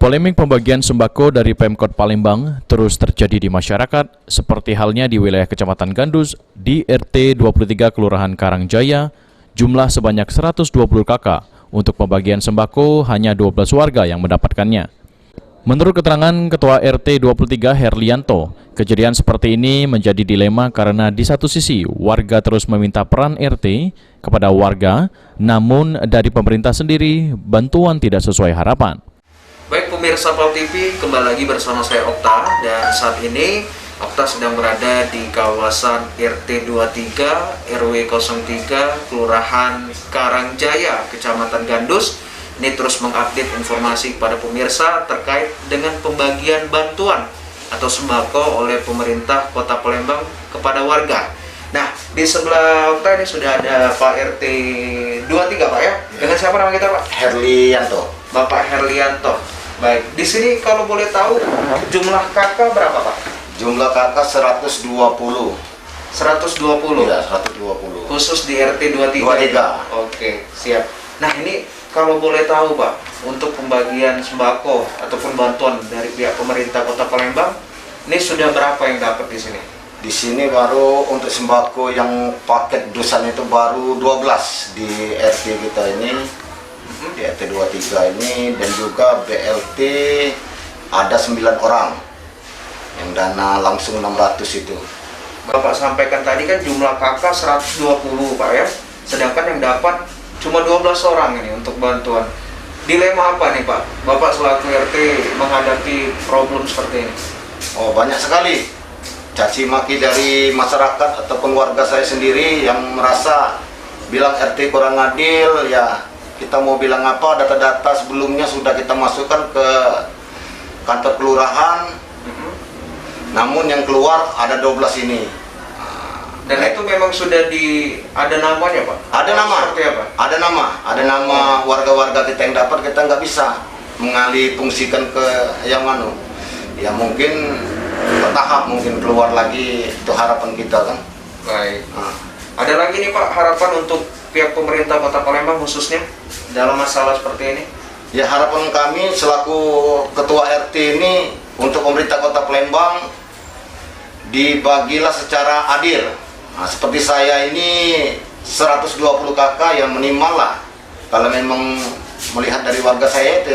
Polemik pembagian sembako dari Pemkot Palembang terus terjadi di masyarakat, seperti halnya di wilayah Kecamatan Gandus di RT 23 Kelurahan Karangjaya, jumlah sebanyak 120 kakak. Untuk pembagian sembako hanya 12 warga yang mendapatkannya. Menurut keterangan Ketua RT 23 Herlianto, kejadian seperti ini menjadi dilema karena di satu sisi warga terus meminta peran RT kepada warga, namun dari pemerintah sendiri bantuan tidak sesuai harapan. Baik pemirsa PAL TV, kembali lagi bersama saya Okta, dan saat ini Okta sedang berada di kawasan RT 23 RW 03 Kelurahan Karangjaya, Kecamatan Gandus. Ini terus mengupdate informasi kepada pemirsa terkait dengan pembagian bantuan atau sembako oleh pemerintah Kota Palembang kepada warga. Nah, di sebelah Okta ini sudah ada Pak RT 23 Pak ya? Dengan siapa nama kita Pak? Herlianto. Bapak Herlianto. Baik, di sini kalau boleh tahu jumlah kakak berapa Pak? Jumlah kakak 120. 120? Ya, 120. Khusus di RT 23? 23. Oke, siap. Nah ini kalau boleh tahu Pak, untuk pembagian sembako ataupun bantuan dari pihak pemerintah Kota Palembang, ini sudah berapa yang dapat di sini? Di sini baru untuk sembako yang paket dusan itu baru 12 di RT kita ini. Di RT 23 ini, dan juga BLT ada 9 orang yang dana langsung 600 itu. Bapak sampaikan tadi kan jumlah kakak 120 Pak ya, sedangkan yang dapat cuma 12 orang ini untuk bantuan. Dilema apa nih Pak, Bapak selaku RT menghadapi problem seperti ini? Oh, banyak sekali caci maki dari masyarakat ataupun warga saya sendiri yang merasa bilang RT kurang adil. Ya, kita mau bilang apa, data-data sebelumnya sudah kita masukkan ke kantor kelurahan, namun yang keluar ada 12 ini. Dan itu memang sudah ada namanya Pak? Ada nama. Seperti apa? Ada nama warga-warga kita yang dapat, kita nggak bisa mengalih fungsikan ke yang mana. Ya mungkin bertahap, mungkin keluar lagi, itu harapan kita kan. Baik. Ada lagi nih Pak harapan untuk pihak pemerintah Kota Palembang khususnya dalam masalah seperti ini? Ya, harapan kami selaku ketua RT ini untuk pemerintah Kota Palembang dibagilah secara adil. Nah, seperti saya ini 120 kakak yang minimal lah. Kalau memang melihat dari warga saya itu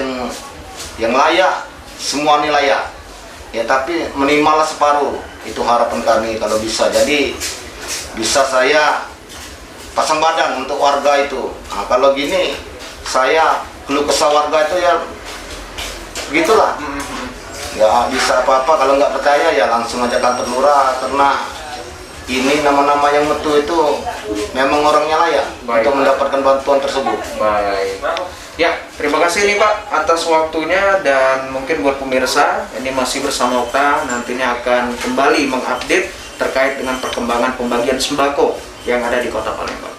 yang layak, semua ini layak. Ya, tapi minimal lah separuh. Itu harapan kami kalau bisa. Jadi bisa saya pasang badan untuk warga itu. Nah, kalau gini saya keluh kesah warga itu ya begitulah. Ya bisa apa-apa, kalau nggak percaya ya langsung aja kantor lurah, karena ini nama-nama yang metu itu memang orangnya layak untuk mendapatkan bantuan tersebut. Baik. Ya, terima kasih nih Pak atas waktunya, dan mungkin buat pemirsa ini masih bersama Okta, nantinya akan kembali mengupdate terkait dengan perkembangan pembagian sembako yang ada di Kota Palembang.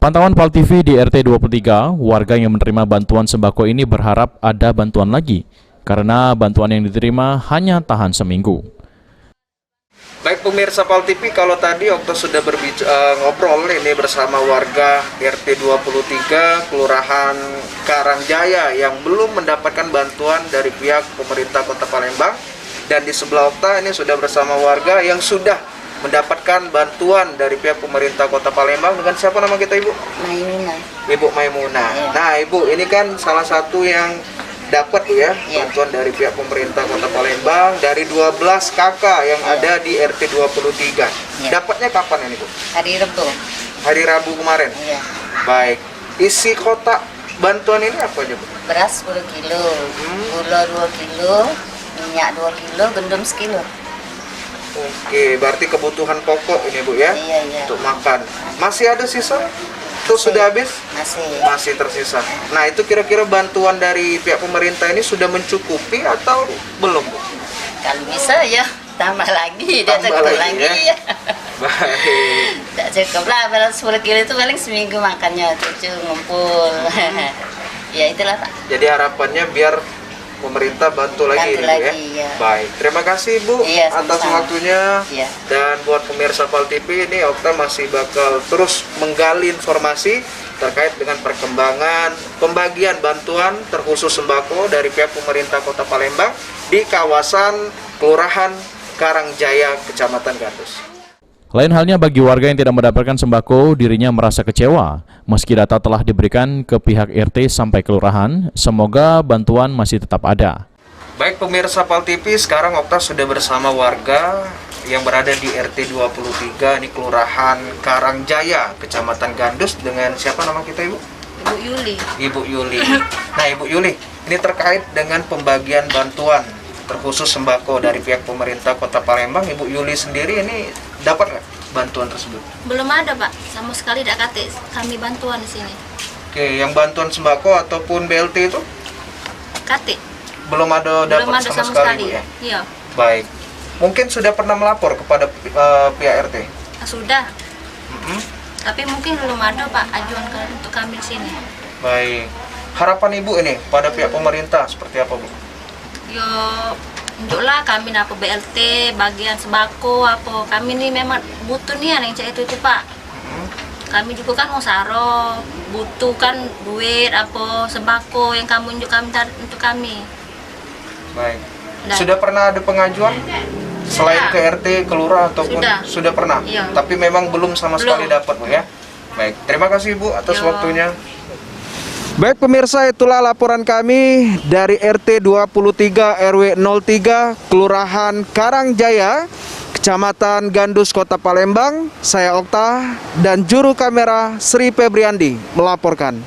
Pantauan PAL TV di RT 23, warga yang menerima bantuan sembako ini berharap ada bantuan lagi, karena bantuan yang diterima hanya tahan seminggu. Baik pemirsa PAL TV, kalau tadi Okta sudah ngobrol ini bersama warga RT 23 Kelurahan Karangjaya yang belum mendapatkan bantuan dari pihak pemerintah Kota Palembang, dan di sebelah Okta ini sudah bersama warga yang sudah mendapatkan bantuan dari pihak pemerintah Kota Palembang. Dengan siapa nama kita Ibu? Maimunah. Ibu Maimunah. Ya. Nah Ibu, ini kan salah satu yang dapat ya bantuan dari pihak pemerintah Kota Palembang dari 12 kakak yang ada di RT 23. Dapatnya kapan ini Bu? Hari Rabu. Hari Rabu kemarin? Iya. Baik. Isi kotak bantuan ini apa aja Bu? Beras 10 kilo, gula 2 kilo, minyak 2 kilo, gendum sekilo. Oke, berarti kebutuhan pokok ini Bu ya? Iya. Untuk makan. Masih ada sisa? Itu sudah habis? Masih tersisa. Nah, itu kira-kira bantuan dari pihak pemerintah ini sudah mencukupi atau belum Bu? Kalau bisa ya tambah lagi, dia Tambah cukup lagi, lagi ya? ya. Baik. Tak cukup lah, beras 10 kilo itu paling seminggu makannya, cucu ngumpul. Ya itulah Pak. Jadi harapannya biar pemerintah bantu lagi ini, Bu ya. Ya. Baik, terima kasih Bu Iya, atas sama-sama. waktunya. Iya. Dan buat pemirsa PAL TV ini Okta masih bakal terus menggali informasi terkait dengan perkembangan pembagian bantuan terkhusus sembako dari pihak pemerintah Kota Palembang di kawasan Kelurahan Karangjaya, Kecamatan Gandus. Lain halnya bagi warga yang tidak mendapatkan sembako, dirinya merasa kecewa. Meski data telah diberikan ke pihak RT sampai kelurahan, semoga bantuan masih tetap ada. Baik pemirsa PAL TV, sekarang Okta sudah bersama warga yang berada di RT 23, ini Kelurahan Karangjaya, Kecamatan Gandus, dengan siapa nama kita Ibu? Ibu Yuli. Ibu Yuli. Nah Ibu Yuli, ini terkait dengan pembagian bantuan terkhusus sembako dari pihak pemerintah Kota Palembang. Ibu Yuli sendiri ini dapat nggak bantuan tersebut? Belum ada Pak, sama sekali tidak kate kami bantuan di sini. Oke, yang bantuan sembako ataupun BLT itu? Kate. Belum ada Belum dapat ada sama sekali Bu, ya? Iya. Baik. Mungkin sudah pernah melapor kepada pihak RT? Sudah. Tapi mungkin belum ada Pak ajuan untuk kami di sini. Baik. Harapan Ibu ini pada pihak pemerintah seperti apa Bu? Yo, untuklah kami apa BLT, bagian sembako apa. Kami ini memang butuh nih yang cek itu Pak. Kami juga kan mau saro, butuh kan duit apa sembako yang kamu unjuk kami untuk kami. Baik. Dan Sudah pernah ada pengajuan selain ke RT, ke lurah ataupun sudah pernah? Iya. Tapi memang belum sama sekali dapat Bu ya. Baik. Terima kasih Bu atas Yo. waktunya. Baik pemirsa, itulah laporan kami dari RT 23 RW 03 Kelurahan Karangjaya, Kecamatan Gandus, Kota Palembang. Saya Okta dan juru kamera Sri Febriandi melaporkan.